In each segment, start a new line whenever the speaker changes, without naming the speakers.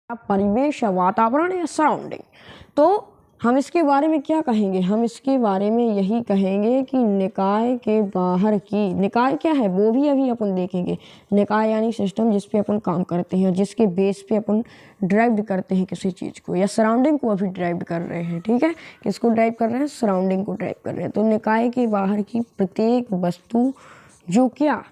परिवेश या वातावरण या सराउंडिंग। तो हम इसके बारे में क्या कहेंगे, हम इसके बारे में यही कहेंगे कि निकाय के बाहर की, निकाय क्या है वो भी अभी अपन देखेंगे। निकाय यानी सिस्टम जिस पे अपन काम करते हैं, जिसके बेस पे अपन ड्राइव करते हैं किसी चीज़ को, या सराउंडिंग को अभी ड्राइव कर रहे हैं। ठीक है, किसको ड्राइव कर रहे हैं, सराउंडिंग को ड्राइव कर रहे हैं। तो निकाय के बाहर की प्रत्येक वस्तु जो क्या,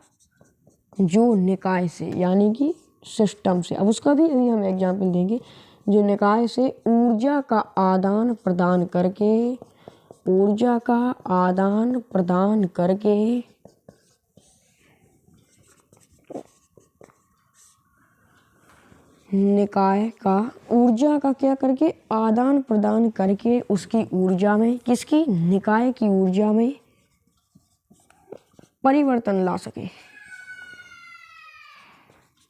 जो निकाय से यानी कि सिस्टम से, अब उसका भी अभी हम एग्जाम्पल देंगे, जो निकाय से ऊर्जा का आदान प्रदान करके, ऊर्जा का आदान प्रदान करके निकाय का ऊर्जा का क्या करके, आदान प्रदान करके उसकी ऊर्जा में, किसकी, निकाय की ऊर्जा में परिवर्तन ला सके,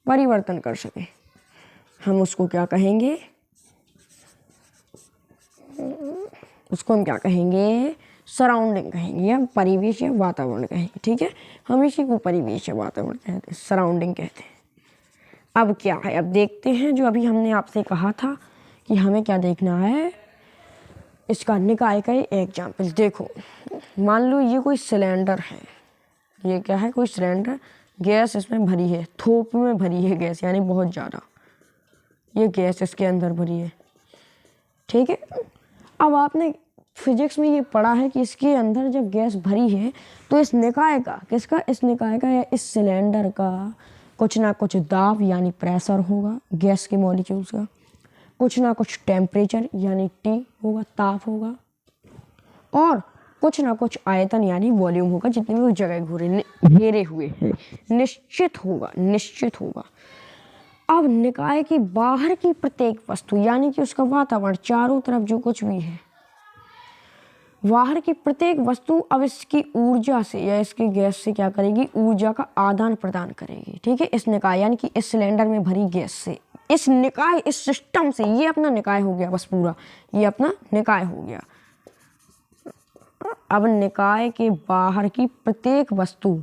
परिवर्तन कर सके, हम उसको क्या कहेंगे, उसको हम क्या कहेंगे, सराउंडिंग कहेंगे या परिवेश या वातावरण कहेंगे। ठीक है, हम इसी को परिवेश या वातावरण कहते हैं, सराउंडिंग कहते हैं। अब क्या है, अब देखते हैं जो अभी हमने आपसे कहा था कि हमें क्या देखना है, इसका निकाय का एग्जाम्पल देखो। मान लो ये कोई सिलेंडर है, ये क्या है, कोई सिलेंडर, गैस इसमें भरी है, थोक में भरी है गैस, यानी बहुत ज़्यादा ये गैस इसके अंदर भरी है। ठीक है, अब आपने फिजिक्स में ये पढ़ा है कि इसके अंदर जब गैस भरी है तो इस निकाय का, किसका, इस निकाय का या इस सिलेंडर का कुछ ना कुछ दाब यानी प्रेशर होगा गैस के मॉलिक्यूल्स का, कुछ ना कुछ टेम्परेचर यानी टी होगा, ताप होगा, और कुछ ना कुछ आयतन यानी वॉल्यूम होगा, जितने भी वो जगह घेरे हुए हैं, निश्चित होगा, निश्चित होगा। अब निकाय के बाहर की प्रत्येक वस्तु यानी कि उसका वातावरण, चारों तरफ जो कुछ भी है, बाहर की प्रत्येक वस्तु अब इसकी ऊर्जा से या इसके गैस से क्या करेगी, ऊर्जा का आदान प्रदान करेगी। ठीक है, इस निकाय यानी कि इस सिलेंडर में भरी गैस से, इस निकाय, इस सिस्टम से, ये अपना निकाय हो गया, बस पूरा ये अपना निकाय हो गया। अब निकाय के बाहर की प्रत्येक वस्तु,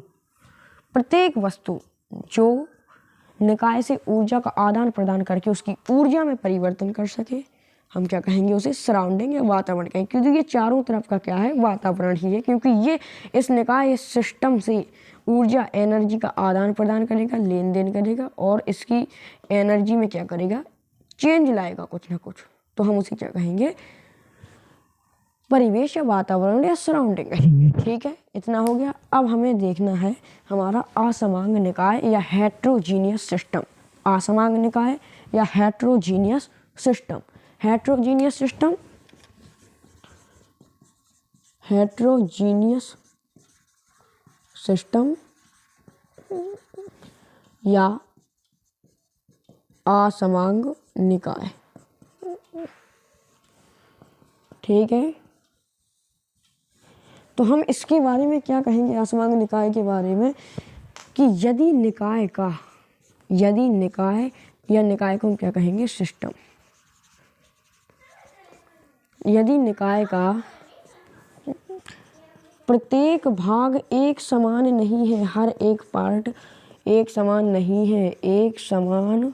प्रत्येक वस्तु जो निकाय से ऊर्जा का आदान प्रदान करके उसकी ऊर्जा में परिवर्तन कर सके, हम क्या कहेंगे, उसे सराउंडिंग या वातावरण कहेंगे। क्योंकि ये चारों तरफ का क्या है, वातावरण ही है, क्योंकि ये इस निकाय, इस सिस्टम से ऊर्जा, एनर्जी का आदान प्रदान करेगा, लेन देन करेगा, और इसकी एनर्जी में क्या करेगा, चेंज लाएगा कुछ ना कुछ। तो हम उसे क्या कहेंगे, परिवेश या वातावरण या सराउंडिंग कहेंगे। ठीक है, इतना हो गया। अब हमें देखना है हमारा असमांग निकाय या हेट्रोजीनियस सिस्टम, असमांग निकाय या heterogeneous system. Heterogeneous system, heterogeneous system या असमांग निकाय। ठीक है, तो हम इसके बारे में क्या कहेंगे, असमांग निकाय के बारे में, कि यदि निकाय का, यदि निकाय या निकाय को हम क्या कहेंगे, सिस्टम, यदि निकाय का प्रत्येक भाग एक समान नहीं है, हर एक पार्ट एक समान नहीं है, एक समान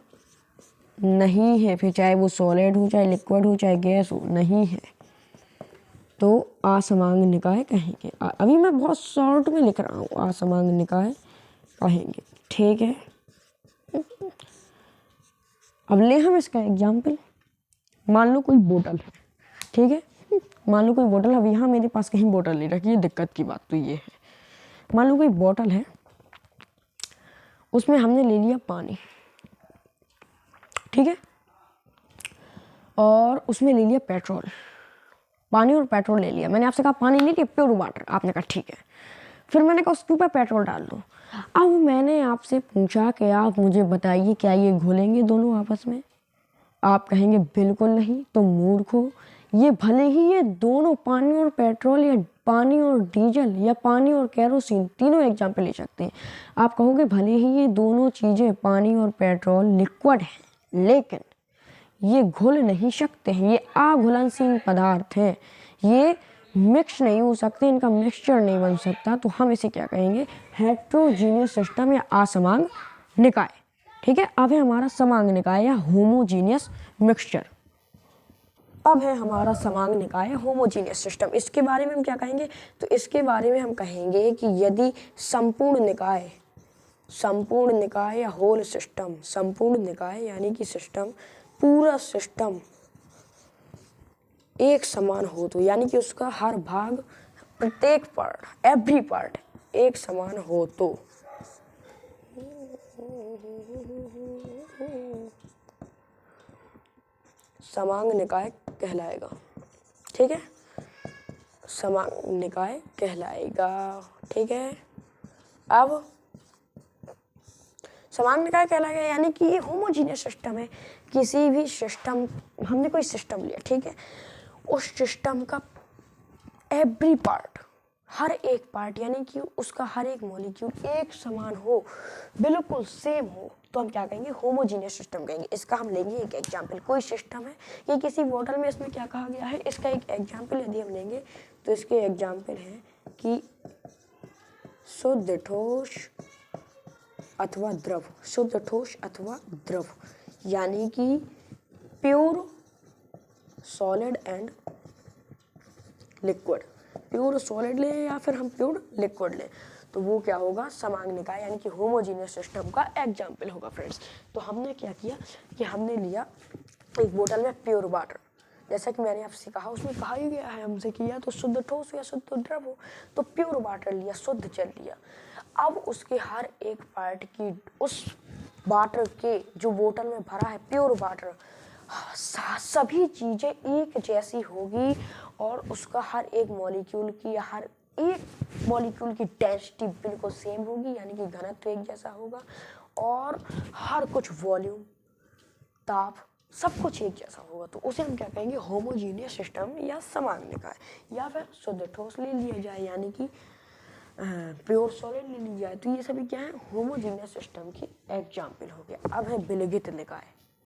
नहीं है, फिर चाहे वो सॉलिड हो, चाहे लिक्विड हो, चाहे गैस हो, नहीं है, तो असमांग निकाय कहेंगे। अभी मैं बहुत शॉर्ट में लिख रहा हूँ, असमांग निकाय कहेंगे। ठीक है, अब ले हम इसका एग्जाम्पल, मान लो कोई बोतल है। ठीक है, मान लो कोई बोतल, अब यहाँ मेरे पास कहीं बोतल नहीं रखी है, दिक्कत की बात तो ये है। मान लो कोई बोतल है, उसमें हमने ले लिया पानी, ठीक है, और उसमें ले लिया पेट्रोल, पानी और पेट्रोल ले लिया। मैंने आपसे कहा पानी ले लिया, प्योर वाटर, आपने कहा ठीक है। फिर मैंने कहा उसके ऊपर पेट्रोल डाल दो। अब मैंने आपसे पूछा कि आप मुझे बताइए क्या ये घुलेंगे दोनों आपस में? आप कहेंगे बिल्कुल नहीं, तो मूर्ख हो, ये भले ही ये दोनों पानी और पेट्रोल या पानी और डीजल या पानी और केरोसिन, तीनों एग्जाम्पल ले सकते हैं। आप कहोगे भले ही ये दोनों चीज़ें पानी और पेट्रोल लिक्विड हैं, लेकिन ये घुल नहीं सकते हैं, ये अघुलनशील पदार्थ हैं, ये मिक्स नहीं हो सकते, इनका मिक्सचर नहीं बन सकता। तो हम इसे क्या कहेंगे, हेट्रोजीनियस सिस्टम या असमांग निकाय। ठीक है। अब है हमारा समांग निकाय या होमोजीनियस मिक्सचर। अब है हमारा समांग निकाय होमोजीनियस सिस्टम। इसके बारे में हम क्या कहेंगे, तो इसके बारे में हम कहेंगे कि यदि संपूर्ण निकाय या होल सिस्टम, संपूर्ण निकाय यानी कि सिस्टम, पूरा सिस्टम एक समान हो तो, यानी कि उसका हर भाग, प्रत्येक पार्ट, एवरी पार्ट एक समान हो तो समांग निकाय कहलाएगा। ठीक है, समांग निकाय कहलाएगा। ठीक है, अब समांग निकाय कहलाएगा यानी कि ये होमोजीनियस सिस्टम है। किसी भी सिस्टम, हमने कोई सिस्टम लिया, ठीक है, उस सिस्टम का एवरी पार्ट, हर एक पार्ट यानी कि उसका हर एक मॉलिक्यूल एक समान हो, बिल्कुल सेम हो, तो हम क्या कहेंगे, होमोजीनियस सिस्टम कहेंगे। इसका हम लेंगे एक एग्जांपल। कोई सिस्टम है कि किसी बोतल में, इसमें क्या कहा गया है, इसका एक एग्जांपल यदि हम लेंगे तो इसके एग्जांपल है कि शुद्ध ठोस अथवा द्रव, शुद्ध ठोस अथवा द्रव, यानी कि pure solid and liquid, pure solid ले या फिर हम प्योर लिक्विड ले, तो वो क्या होगा, समांग निकाय यानी कि होमोजीनियस सिस्टम का एग्जाम्पल होगा फ्रेंड्स। तो हमने क्या किया कि हमने लिया एक बोतल में प्योर वाटर, जैसा कि मैंने आपसे कहा, उसमें कहा ही गया है हमसे किया तो शुद्ध ठोस या शुद्ध द्रव हो, तो प्योर वाटर लिया, शुद्ध जल लिया। अब उसके हर एक पार्ट की, उस वाटर के जो बोतल में भरा है प्योर वाटर, सभी चीज़ें एक जैसी होगी और उसका हर एक मॉलिक्यूल की, हर एक मॉलिक्यूल की डेंसिटी बिल्कुल सेम होगी, यानी कि घनत्व एक जैसा होगा, और हर कुछ वॉल्यूम, ताप, सब कुछ एक जैसा होगा, तो उसे हम क्या कहेंगे, होमोजीनियस सिस्टम या समांग निकाय। या फिर शुद्ध ठोस ले लिया जाए यानी कि प्योर सॉलिड ले ली जाए, तो ये सभी क्या है, होमोजीनियस सिस्टम की एग्जाम्पल हो गया। अब है विलगित निकाय।